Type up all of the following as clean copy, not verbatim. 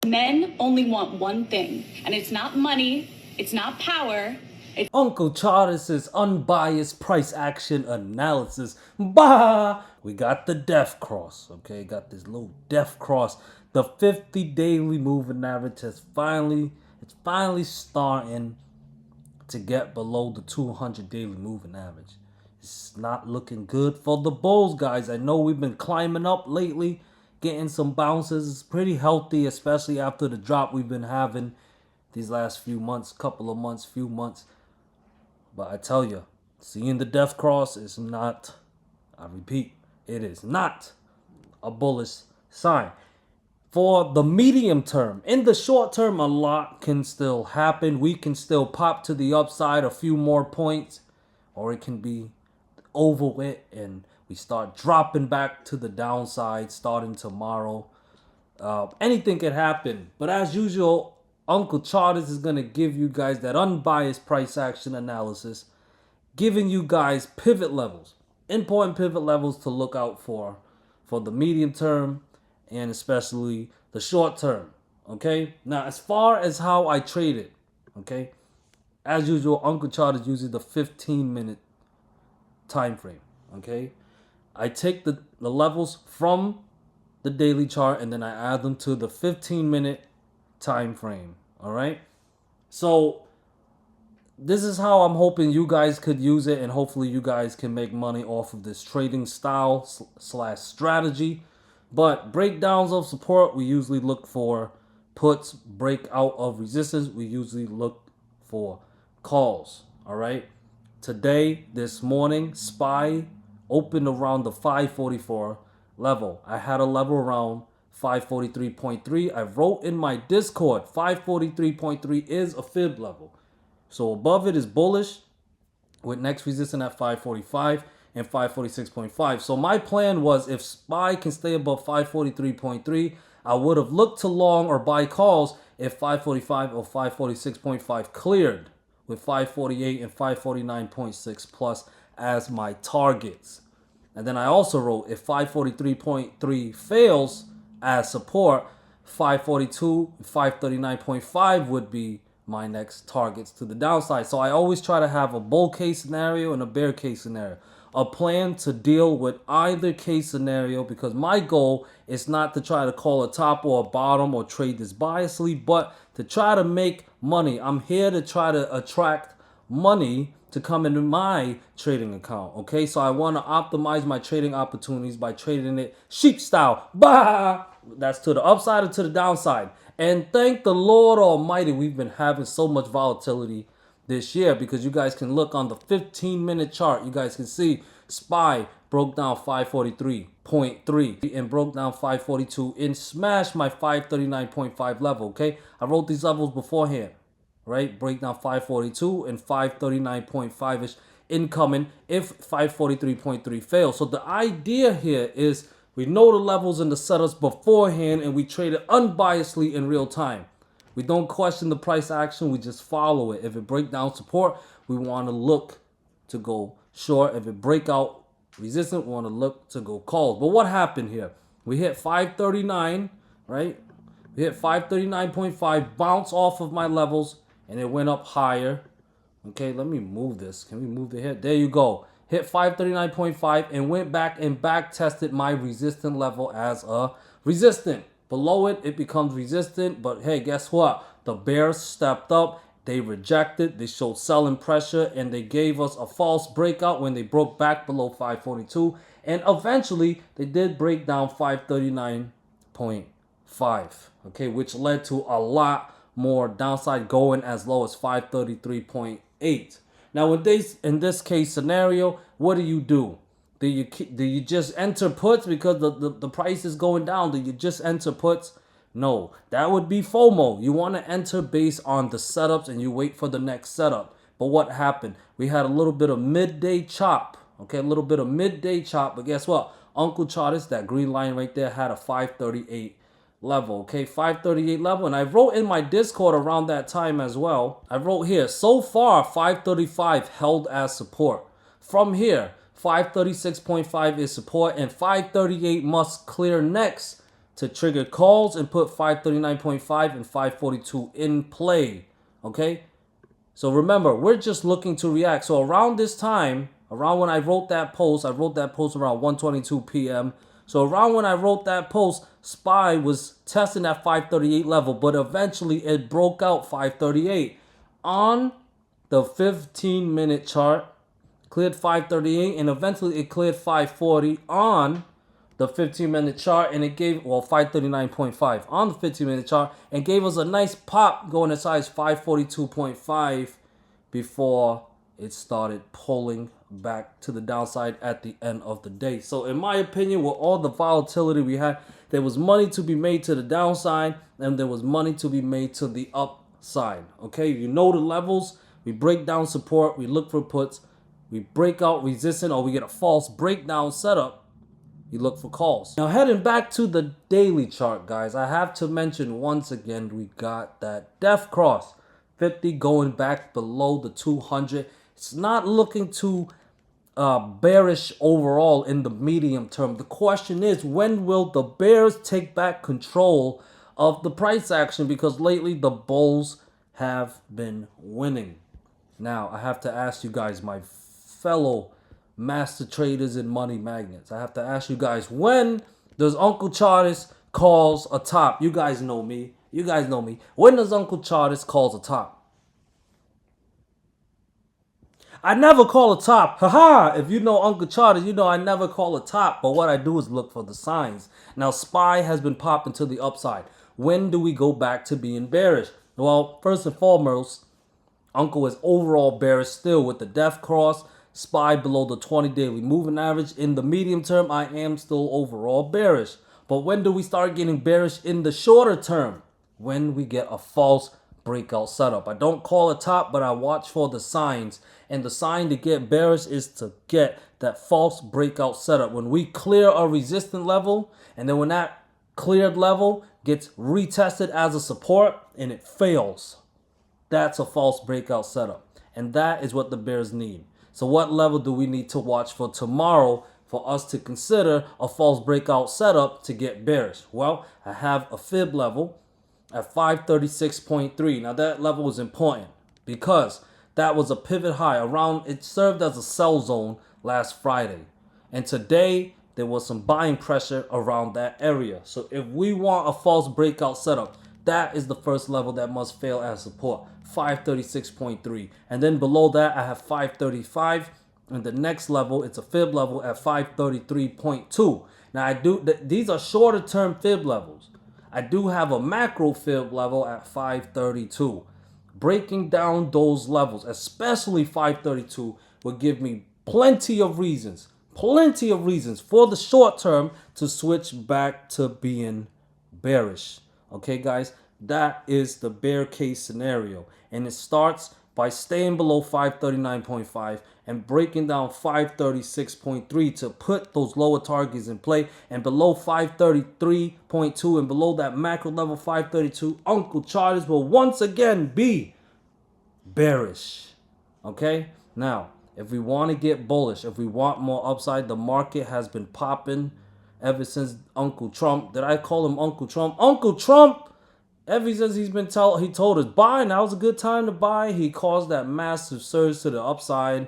Men only want one thing, and it's not money, it's not power. Uncle Charles's unbiased price action analysis. Bah! We got the death cross, okay? Got this little death cross. The 50 daily moving average it's finally starting to get below the 200 daily moving average. It's not looking good for the bulls, guys. I know we've been climbing up lately, getting some bounces. It's pretty healthy, especially after the drop we've been having these last few months, few months. But I tell you, seeing the death cross is not, I repeat, it is not a bullish sign. For the medium term, in the short term, a lot can still happen. We can still pop to the upside a few more points, or it can be over with and we start dropping back to the downside starting tomorrow. Anything can happen. But as usual, Uncle Charles is going to give you guys that unbiased price action analysis, giving you guys pivot levels, important pivot levels to look out for the medium term and especially the short term. Okay? Now, as far as how I trade it, okay? As usual, Uncle Charles uses the 15-minute time frame. Okay? I take the levels from the daily chart and then I add them to the 15-minute time frame. All right? So this is how I'm hoping you guys could use it, and hopefully you guys can make money off of this trading style / strategy. But breakdowns of support, we usually look for puts. Breakout of resistance, we usually look for calls. All right. Today, this morning, SPY opened around the 544 level. I had a level around 543.3. I wrote in my Discord, 543.3 is a fib level. So above it is bullish with next resistance at 545 and 546.5. So my plan was if SPY can stay above 543.3, I would have looked to long or buy calls if 545 or 546.5 cleared, with 548 and 549.6 plus as my targets. And then I also wrote if 543.3 fails as support, 542, 539.5 would be my next targets to the downside. So I always try to have a bull case scenario and a bear case scenario. A plan to deal with either case scenario, because my goal is not to try to call a top or a bottom or trade this biasly, but to try to make money. I'm here to try to attract money to come into my trading account. Okay, so I want to optimize my trading opportunities by trading it sheep style. Bah! That's to the upside or to the downside. And thank the Lord Almighty, we've been having so much volatility this year, because you guys can look on the 15-minute chart. You guys can see SPY broke down 543.3 and broke down 542 and smashed my 539.5 level. Okay, I wrote these levels beforehand, right? Break down 542 and 539.5ish incoming if 543.3 fails. So the idea here is we know the levels and the setups beforehand and we trade it unbiasedly in real time. We don't question the price action, we just follow it. If it break down support, we want to look to go short. If it break out resistance, we want to look to go calls. But what happened here? We hit 539, right? We hit 539.5, bounce off of my levels, and it went up higher. Okay, let me move this. Can we move the hit? There you go. Hit 539.5 and went back and back tested my resistant level as a resistant. Below it, it becomes resistant. But hey, guess what? The bears stepped up. They rejected. They showed selling pressure. And they gave us a false breakout when they broke back below 542. And eventually, they did break down 539.5. Okay, which led to a lot more downside going as low as 533.8. Now, in this case scenario, what do? Do you just enter puts because the price is going down? Do you just enter puts? No, that would be FOMO. You want to enter based on the setups and you wait for the next setup. But what happened? We had a little bit of midday chop. Okay, a little bit of midday chop. But guess what? Uncle Charles, that green line right there, had a 538 level. Okay, 538 level. And I wrote in my Discord around that time as well. I wrote here, so far 535 held as support. From here, 536.5 is support and 538 must clear next to trigger calls and put 539.5 and 542 in play. Okay? So remember, we're just looking to react. So around this time, around when I wrote that post around 1:22 p.m. So around when I wrote that post, SPY was testing that 538 level, but eventually it broke out 538 on the 15-minute chart, cleared 538, and eventually it cleared 540 on the 15-minute chart, and it gave, well, 539.5 on the 15-minute chart, and gave us a nice pop going as high as 542.5 before it started pulling back to the downside at the end of the day. So in my opinion, with all the volatility we had, there was money to be made to the downside and there was money to be made to the upside. Okay, you know the levels. We break down support, we look for puts, we break out resistance, or we get a false breakdown setup, you look for calls. Now heading back to the daily chart, guys, I have to mention once again, we got that death cross. 50 going back below the 200. It's not looking too bearish overall in the medium term. The question is, when will the bears take back control of the price action? Because lately the bulls have been winning. Now, I have to ask you guys, my fellow master traders and money magnets, I have to ask you guys, when does Uncle Chartist calls a top? You guys know me. You guys know me. When does Uncle Chartist calls a top? I never call a top. Haha! If you know Uncle Chartist, you know I never call a top. But what I do is look for the signs. Now, SPY has been popping to the upside. When do we go back to being bearish? Well, first and foremost, Uncle is overall bearish still with the death cross. SPY below the 20 daily moving average. In the medium term, I am still overall bearish. But when do we start getting bearish in the shorter term? When we get a false breakout setup. I don't call it top, but I watch for the signs. And the sign to get bearish is to get that false breakout setup. When we clear a resistant level, and then when that cleared level gets retested as a support and it fails, that's a false breakout setup. And that is what the bears need. So what level do we need to watch for tomorrow for us to consider a false breakout setup to get bearish? Well, I have a fib level at 536.3. Now that level is important because that was a pivot high around, it served as a sell zone last Friday. And today there was some buying pressure around that area. So if we want a false breakout setup, that is the first level that must fail as support, 536.3. And then below that I have 535. And the next level, it's a fib level at 533.2. Now these are shorter term fib levels. I do have a macro fib level at 532. Breaking down those levels, especially 532, will give me plenty of reasons for the short term to switch back to being bearish. Okay, guys, that is the bear case scenario. And it starts by staying below 539.5 and breaking down 536.3 to put those lower targets in play. And below 533.2 and below that macro level 532, Uncle Chartist will once again be bearish. Okay? Now, if we want to get bullish, if we want more upside, the market has been popping ever since Uncle Trump. Did I call him Uncle Trump? Uncle Trump! Ever since he told us buy, now's a good time to buy. He caused that massive surge to the upside.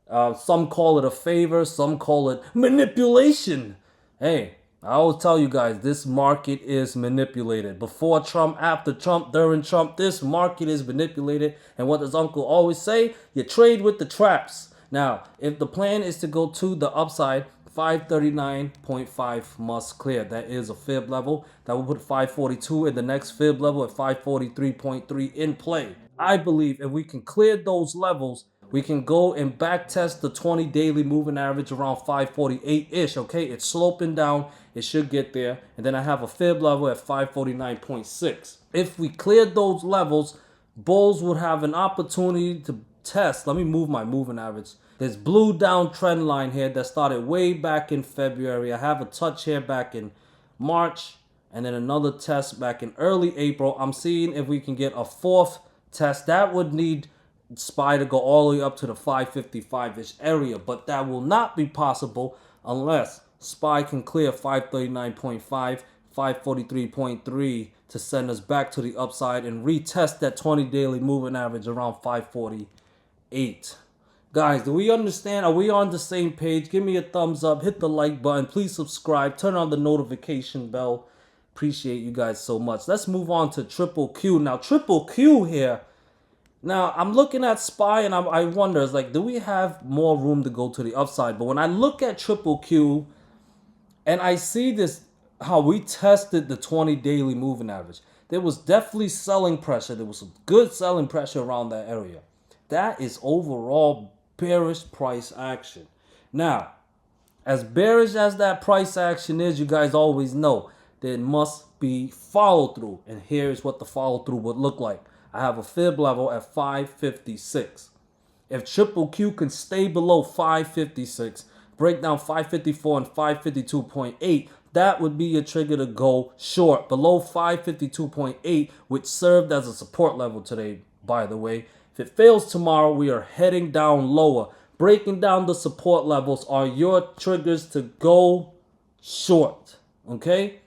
Some call it a favor, some call it manipulation. Hey, I always tell you guys, this market is manipulated. Before Trump, after Trump, during Trump, this market is manipulated. And what does Uncle always say? You trade with the traps. Now, if the plan is to go to the upside, 539.5 must clear. That is a fib level. That will put 542 in the next fib level at 543.3 in play. I believe if we can clear those levels, we can go and back test the 20 daily moving average around 548-ish. Okay, it's sloping down. It should get there. And then I have a fib level at 549.6. If we cleared those levels, bulls would have an opportunity to test. Let me move my moving average. There's blue down trend line here that started way back in February. I have a touch here back in March and then another test back in early April. I'm seeing if we can get a fourth test. That would need SPY to go all the way up to the 555-ish area, but that will not be possible unless SPY can clear 539.5, 543.3 to send us back to the upside and retest that 20 daily moving average around 548. Guys, do we understand? Are we on the same page? Give me a thumbs up, hit the like button, please subscribe, turn on the notification bell. Appreciate you guys so much. Let's move on to triple Q. Now, triple Q here. Now, I'm looking at SPY and I wonder, it's like, do we have more room to go to the upside? But when I look at triple Q and I see this, how we tested the 20 daily moving average, there was definitely selling pressure. There was some good selling pressure around that area. That is overall bearish price action. Now, as bearish as that price action is, you guys always know there must be follow through. And here's what the follow through would look like. I have a fib level at 556. If triple Q can stay below 556, break down 554 and 552.8, that would be a trigger to go short below 552.8, which served as a support level today, by the way. If it fails tomorrow, we are heading down lower. Breaking down the support levels are your triggers to go short. Okay?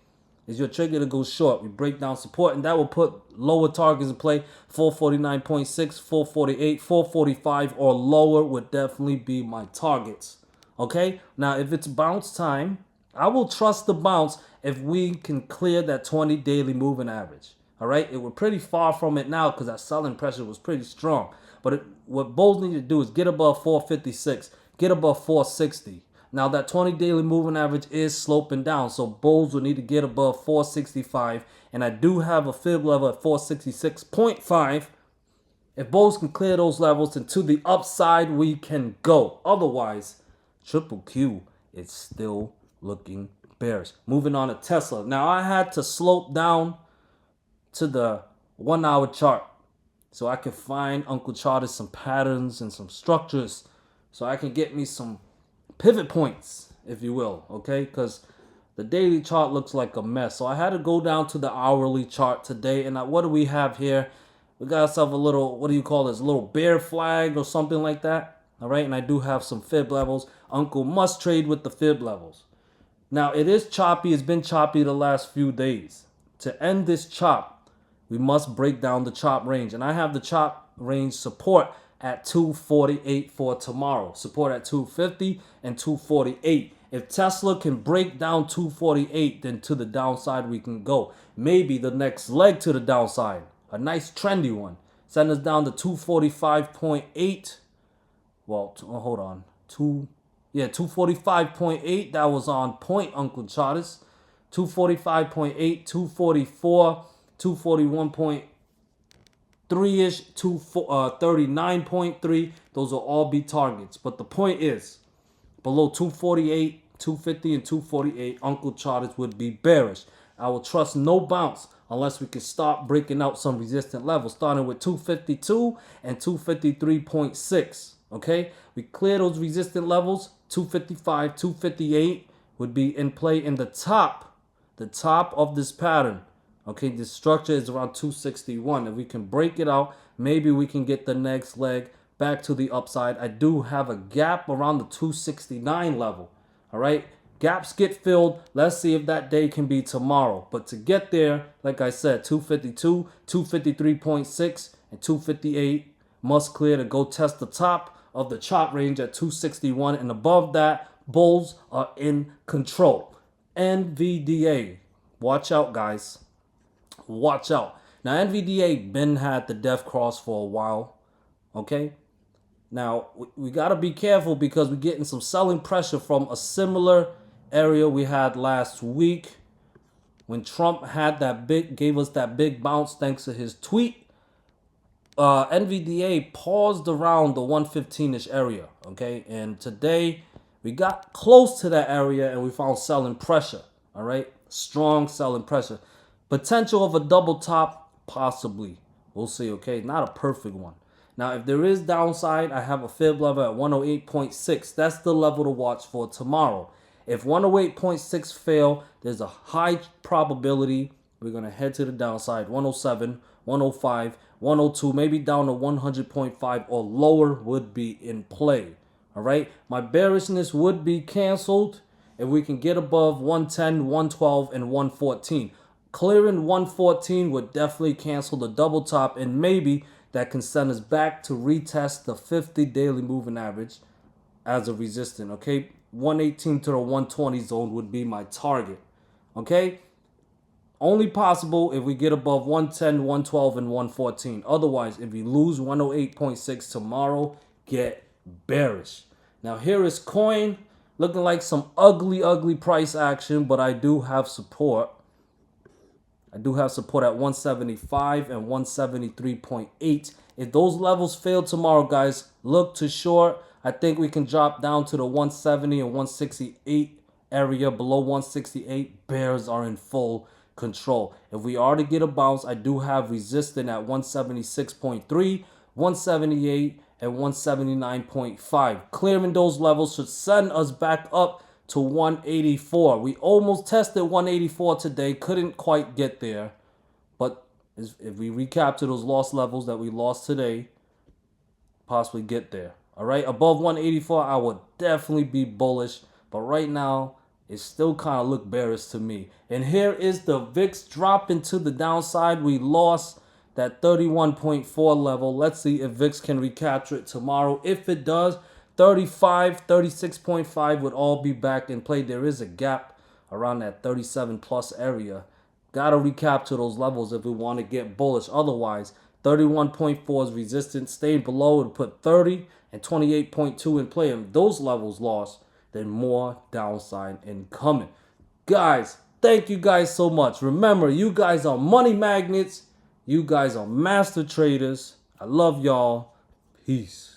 Is your trigger to go short. We break down support, and that will put lower targets in play. 449.6, 448, 445 or lower would definitely be my targets. Okay? Now, if it's bounce time, I will trust the bounce if we can clear that 20 daily moving average. All right, we're pretty far from it now because that selling pressure was pretty strong. But what bulls need to do is get above 456, get above 460. Now that 20 daily moving average is sloping down, so bulls will need to get above 465. And I do have a fib level at 466.5. If bulls can clear those levels, then to the upside we can go. Otherwise, triple Q is still looking bearish. Moving on to Tesla. Now I had to slope down to the 1 hour chart so I can find Uncle charted some patterns and some structures so I can get me some pivot points, if you will, okay? Because the daily chart looks like a mess. So I had to go down to the hourly chart today. And what do we have here? We got ourselves a little, what do you call this? A little bear flag or something like that. All right, and I do have some fib levels. Uncle must trade with the fib levels. Now, it is choppy. It's been choppy the last few days. To end this chop, we must break down the chop range. And I have the chop range support at 248 for tomorrow. Support at 250 and 248. If Tesla can break down 248, then to the downside we can go. Maybe the next leg to the downside. A nice trendy one. Send us down to 245.8. Well, hold on. 245.8. That was on point, Uncle Charters. 245.8, 244. 241.3-ish, 239.3. Those will all be targets. But the point is, below 248, 250, and 248, Uncle charters would be bearish. I will trust no bounce unless we can start breaking out some resistant levels, starting with 252 and 253.6. Okay? We clear those resistant levels. 255, 258 would be in play in the top of this pattern. Okay, this structure is around 261. If we can break it out, maybe we can get the next leg back to the upside. I do have a gap around the 269 level. All right, gaps get filled. Let's see if that day can be tomorrow. But to get there, like I said, 252, 253.6, and 258 must clear to go test the top of the chop range at 261. And above that, bulls are in control. NVDA. Watch out, guys. Watch out. Now, NVDA been had the death cross for a while. Okay? Now, we got to be careful because we're getting some selling pressure from a similar area we had last week when Trump had gave us that big bounce thanks to his tweet. NVDA paused around the 115-ish area. Okay? And today, we got close to that area and we found selling pressure. All right? Strong selling pressure. Potential of a double top, possibly. We'll see, okay? Not a perfect one. Now, if there is downside, I have a fib level at 108.6. That's the level to watch for tomorrow. If 108.6 fail, there's a high probability we're going to head to the downside. 107, 105, 102, maybe down to 100.5 or lower would be in play. All right? My bearishness would be canceled if we can get above 110, 112, and 114. Clearing 114 would definitely cancel the double top, and maybe that can send us back to retest the 50 daily moving average as a resistance, okay? 118 to the 120 zone would be my target, okay? Only possible if we get above 110, 112, and 114. Otherwise, if we lose 108.6 tomorrow, get bearish. Now, here is coin looking like some ugly price action, but I do have support. I do have support at 175 and 173.8. If those levels fail tomorrow, guys, look to short. I think we can drop down to the 170 and 168 area. Below 168, bears are in full control. If we are to get a bounce, I do have resistance at 176.3, 178, and 179.5. Clearing those levels should send us back up to 184. We almost tested 184 today, couldn't quite get there. But if we recapture those lost levels that we lost today, possibly get there. All right, above 184, I would definitely be bullish. But right now, it still kind of look bearish to me. And here is the VIX dropping to the downside. We lost that 31.4 level. Let's see if VIX can recapture it tomorrow. If it does, 35, 36.5 would all be back in play. There is a gap around that 37 plus area. Gotta recapture those levels if we want to get bullish. Otherwise, 31.4 is resistance. Staying below would put 30 and 28.2 in play. And those levels lost, then more downside incoming. Guys, thank you guys so much. Remember, you guys are money magnets. You guys are master traders. I love y'all. Peace.